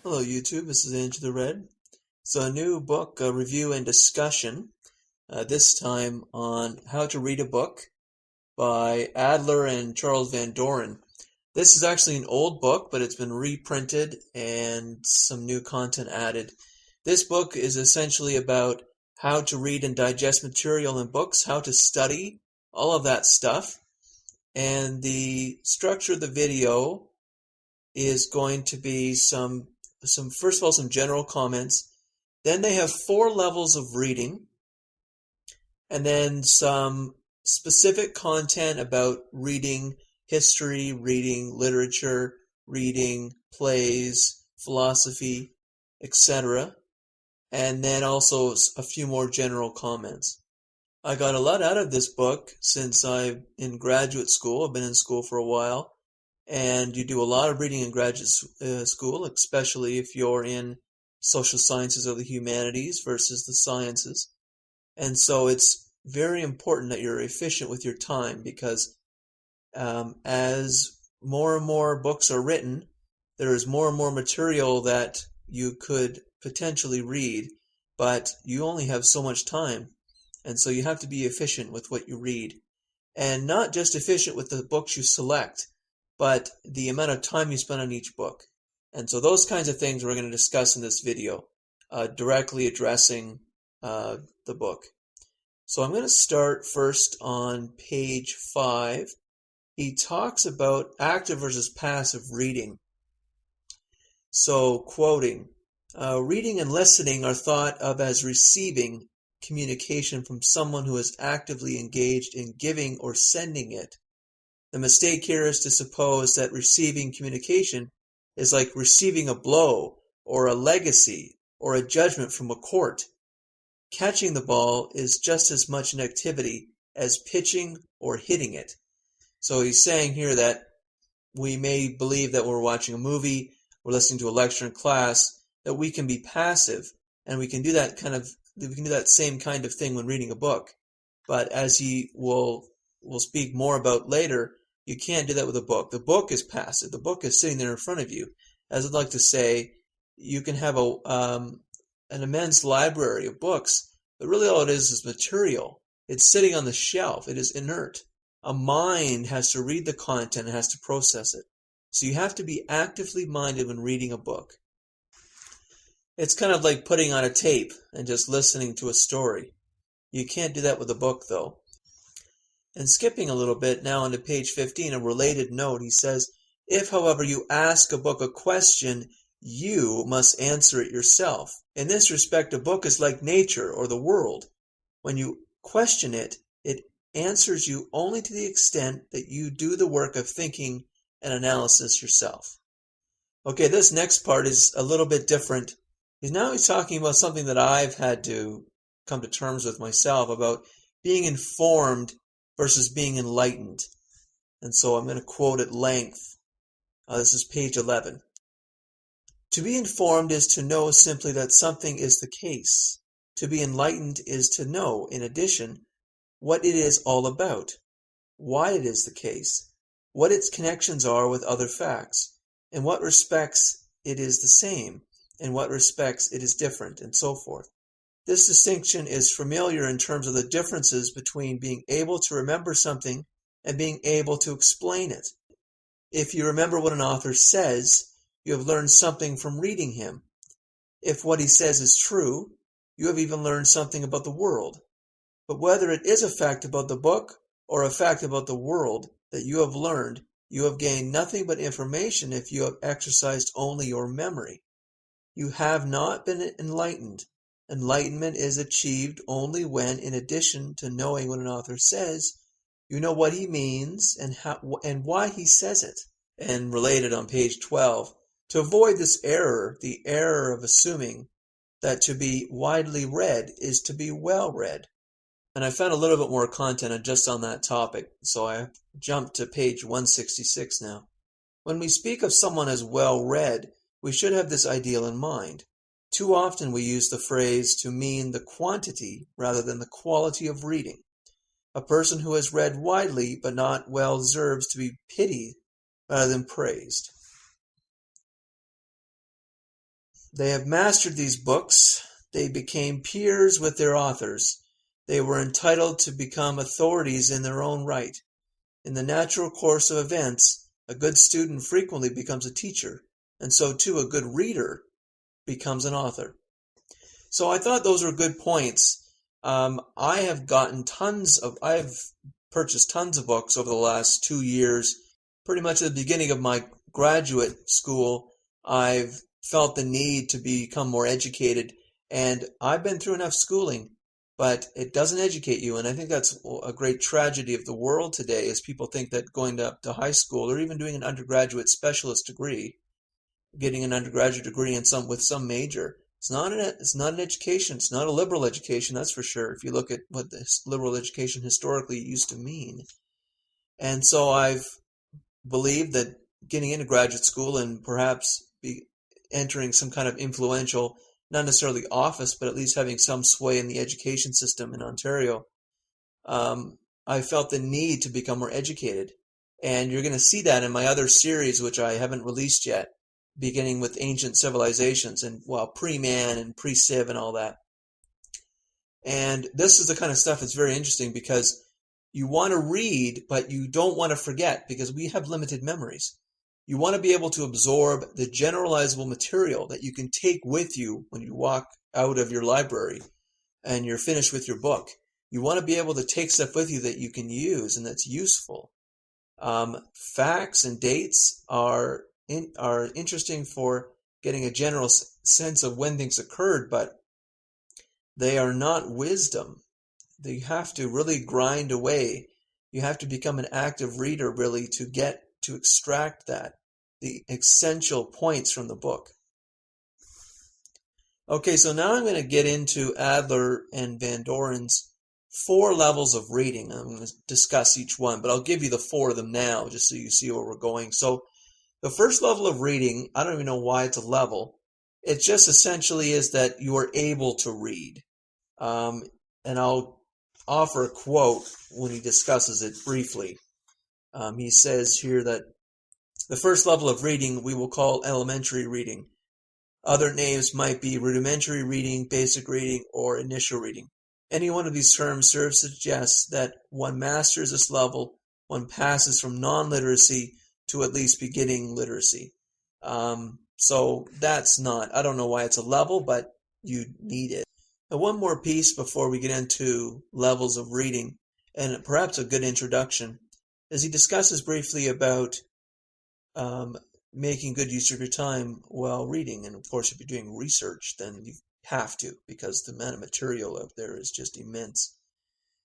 Hello YouTube, this is AndrewTheRed. So a new book review and discussion, this time on how to read a book by Adler and Charles van Doren. This is actually an old book, but it's been reprinted and some new content added. This book is essentially about how to read and digest material in books, how to study, all of that stuff. And the structure of the video is going to be some first of all some general comments. Then they have 4 levels of reading, and then some specific content about reading history, reading literature, reading plays, philosophy, etc. And then also a few more general comments. I got a lot out of this book since I'm in graduate school. I've been in school for a while. And you do a lot of reading in graduate school, especially if you're in social sciences or the humanities versus the sciences. And so it's very important that you're efficient with your time because as more and more books are written, there is more and more material that you could potentially read, but you only have so much time. And so you have to be efficient with what you read. And not just efficient with the books you select, but the amount of time you spend on each book. And so those kinds of things we're going to discuss in this video, directly addressing the book. So I'm going to start first on page 5. He talks about active versus passive reading. So, quoting, reading and listening are thought of as receiving communication from someone who is actively engaged in giving or sending it. The mistake here is to suppose that receiving communication is like receiving a blow or a legacy or a judgment from a court. Catching the ball is just as much an activity as pitching or hitting it. So he's saying here that we may believe that we're watching a movie, we're listening to a lecture in class, that we can be passive, and we can do that same kind of thing when reading a book. But as he will speak more about later, you can't do that with a book. The book is passive. The book is sitting there in front of you. As I'd like to say, you can have an immense library of books, but really all it is material. It's sitting on the shelf. It is inert. A mind has to read the content and has to process it. So you have to be actively minded when reading a book. It's kind of like putting on a tape and just listening to a story. You can't do that with a book, though. And skipping a little bit now onto page 15, a related note, he says, if, however, you ask a book a question, you must answer it yourself. In this respect, a book is like nature or the world. When you question it, it answers you only to the extent that you do the work of thinking and analysis yourself. Okay, this next part is a little bit different. He's talking about something that I've had to come to terms with myself, about being informed versus being enlightened. And so I'm going to quote at length. This is page 11. To be informed is to know simply that something is the case. To be enlightened is to know, in addition, what it is all about, why it is the case, what its connections are with other facts, in what respects it is the same, in what respects it is different, and so forth. This distinction is familiar in terms of the differences between being able to remember something and being able to explain it. If you remember what an author says, you have learned something from reading him. If what he says is true, you have even learned something about the world. But whether it is a fact about the book or a fact about the world that you have learned, you have gained nothing but information if you have exercised only your memory. You have not been enlightened. Enlightenment is achieved only when, in addition to knowing what an author says, you know what he means and why he says it. And related on page 12, to avoid this error, the error of assuming that to be widely read is to be well read. And I found a little bit more content just on that topic, so I jumped to page 166 now. When we speak of someone as well read, we should have this ideal in mind. Too often we use the phrase to mean the quantity rather than the quality of reading. A person who has read widely but not well deserves to be pitied rather than praised. They have mastered these books. They became peers with their authors. They were entitled to become authorities in their own right. In the natural course of events, a good student frequently becomes a teacher, and so too a good reader becomes an author. So I thought those were good points. I've purchased tons of books over the last 2 years. Pretty much at the beginning of my graduate school, I've felt the need to become more educated, and I've been through enough schooling, but it doesn't educate you, and I think that's a great tragedy of the world today, is people think that going to high school or even doing an undergraduate specialist degree, getting an undergraduate degree with some major, it's not an education. It's not a liberal education, that's for sure, if you look at what this liberal education historically used to mean. And so I've believed that getting into graduate school and perhaps entering some kind of influential, not necessarily office, but at least having some sway in the education system in Ontario, I felt the need to become more educated. And you're going to see that in my other series, which I haven't released yet, beginning with ancient civilizations and, well, pre-man and pre-civ and all that. And this is the kind of stuff that's very interesting, because you want to read, but you don't want to forget, because we have limited memories. You want to be able to absorb the generalizable material that you can take with you when you walk out of your library and you're finished with your book. You want to be able to take stuff with you that you can use and that's useful. Facts and dates are interesting for getting a general sense of when things occurred, but they are not wisdom. You have to really grind away. You have to become an active reader, really, to extract the essential points from the book. Okay, so now I'm going to get into Adler and Van Doren's 4 levels of reading. I'm going to discuss each one, but I'll give you the 4 of them now, just so you see where we're going. So the first level of reading, I don't even know why it's a level. It just essentially is that you are able to read. And I'll offer a quote when he discusses it briefly. He says here that the first level of reading we will call elementary reading. Other names might be rudimentary reading, basic reading, or initial reading. Any one of these terms serves to suggest that one masters this level, one passes from non-literacy to at least beginning literacy. So that's not, I don't know why it's a level, but you need it. Now, one more piece before we get into levels of reading, and perhaps a good introduction, is he discusses briefly about making good use of your time while reading. And of course, if you're doing research, then you have to, because the amount of material out there is just immense.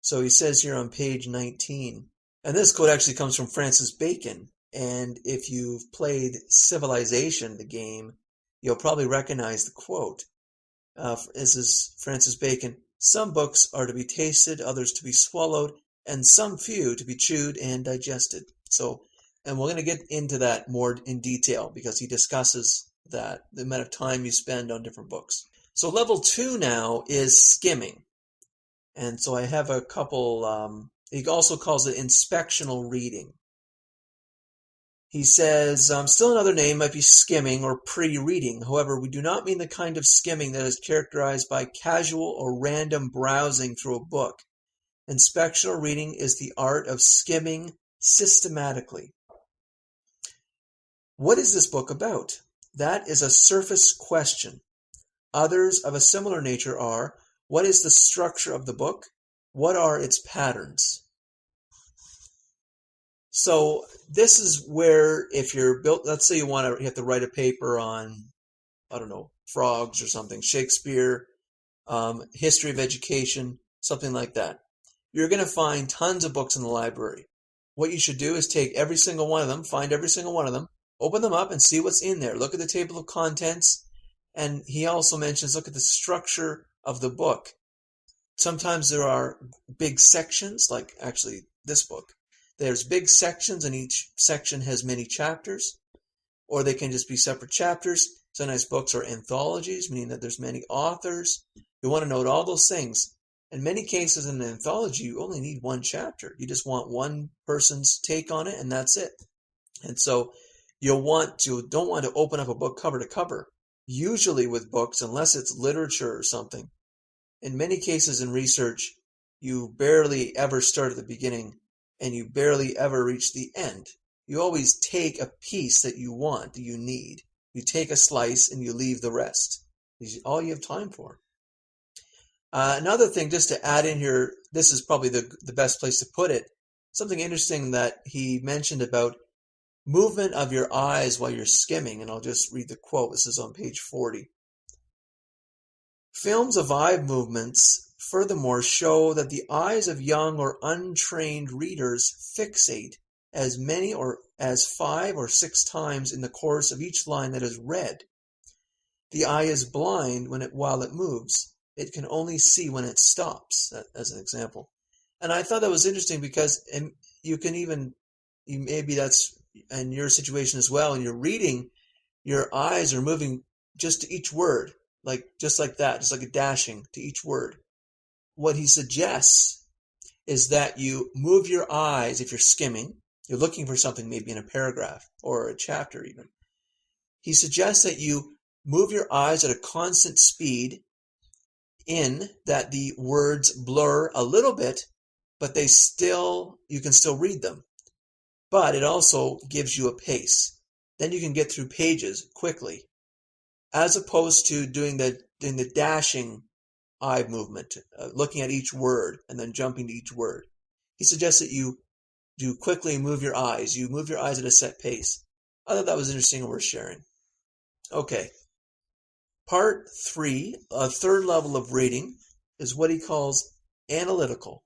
So he says here on page 19, and this quote actually comes from Francis Bacon, and if you've played Civilization, the game, you'll probably recognize the quote. This is Francis Bacon. Some books are to be tasted, others to be swallowed, and some few to be chewed and digested. And we're going to get into that more in detail, because he discusses that, the amount of time you spend on different books. So level 2 now is skimming. And so I have a couple, he also calls it inspectional reading. He says, still another name might be skimming or pre-reading. However, we do not mean the kind of skimming that is characterized by casual or random browsing through a book. Inspectional reading is the art of skimming systematically. What is this book about? That is a surface question. Others of a similar nature are, what is the structure of the book? What are its patterns? So this is where, if you're built, let's say you have to write a paper on, I don't know, frogs or something, Shakespeare, history of education, something like that. You're going to find tons of books in the library. What you should do is take every single one of them, find every single one of them, open them up and see what's in there. Look at the table of contents. And he also mentions, look at the structure of the book. Sometimes there are big sections, like actually this book. There's big sections, and each section has many chapters, or they can just be separate chapters. Sometimes books are anthologies, meaning that there's many authors. You want to note all those things. In many cases in an anthology, you only need one chapter. You just want one person's take on it, and that's it. And so don't want to open up a book cover to cover. Usually with books, unless it's literature or something, in many cases in research, you barely ever start at the beginning and you barely ever reach the end. You always take a piece that you want, that you need. You take a slice and you leave the rest. This is all you have time for. Another thing, just to add in here, this is probably the best place to put it. Something interesting that he mentioned about movement of your eyes while you're skimming, and I'll just read the quote. This is on page 40. Films of eye movements furthermore show that the eyes of young or untrained readers fixate as many or as 5 or 6 times in the course of each line that is read. The eye is blind while it moves. It can only see when it stops, as an example. And I thought that was interesting because maybe that's in your situation as well. When you're reading, your eyes are moving just to each word, just like that, just like a dashing to each word. What he suggests is that you move your eyes if you're skimming. You're looking for something maybe in a paragraph or a chapter even. He suggests that you move your eyes at a constant speed in that the words blur a little bit, but you can still read them. But it also gives you a pace. Then you can get through pages quickly, as opposed to doing the dashing eye movement, looking at each word and then jumping to each word. He suggests that you do quickly move your eyes. You move your eyes at a set pace. I thought that was interesting and worth sharing. Okay. Part 3, a third level of reading, is what he calls analytical.